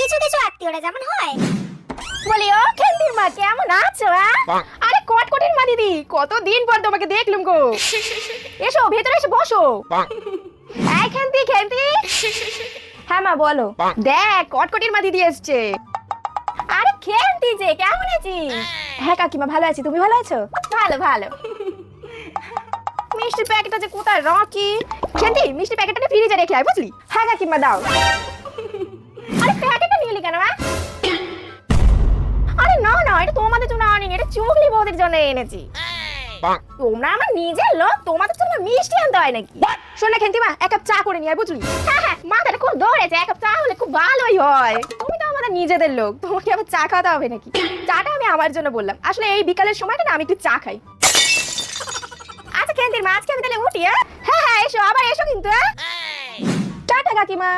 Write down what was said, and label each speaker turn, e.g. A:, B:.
A: কিছু কিছু আত্মীয়রা যেমন হয়।
B: বলি ও খেন্তির মা কেমন আছো? আরে কটকটির মা দিদি, কতদিন পর তোমাকে দেখলুম গো। এসো ভেতরে এসে বসো। এই খেন্তি খেন্তি। হ্যাঁ মা বলো। দেখ কটকটির মা দিদি এসছে। আরে খেন্তি যে কেমন আছিস? হ্যাঁ কাকিমা ভালো আছি, তুমি ভালো আছো? ভালো ভালো। মিষ্টির প্যাকেটটা যে কোথায় রাখি? খেন্তি মিষ্টির প্যাকেটটা ফ্রিজে রেখে আয় বুঝলি? হ্যাঁ কাকিমা দাও। আরে প্যাকেটটা নিয়ে এলি কেন মা? আরে না না, এটা তোমাদের জন্য আনিনি, এটা চুগলি বৌদির জন্য এনেছি। তোমরা আমার নিজের লোক, তোমাদের জন্য মিষ্টি আনতে হয় নাকি? শোন না খেন্তি মা, এক কাপ চা করে নিয়ে আয় বুঝলি? হ্যাঁ হ্যাঁ, মাথাটা খুব ধরেছে, এক কাপ চা হলে খুব ভালোই হয়। তুমি তো আমাদের নিজেদের লোক, তোমাকে আবার চা খাওয়াতে হবে নাকি? চাটা আমি আমার জন্য বললাম, আসলে এই বিকালের সময়টা না আমি একটু চা খাই। আচ্ছা খেন্তির মা, আজকে আমি তাহলে উঠি। হ্যাঁ হ্যাঁ এসো, আবার এসো কিন্তু। টাটা কাকিমা।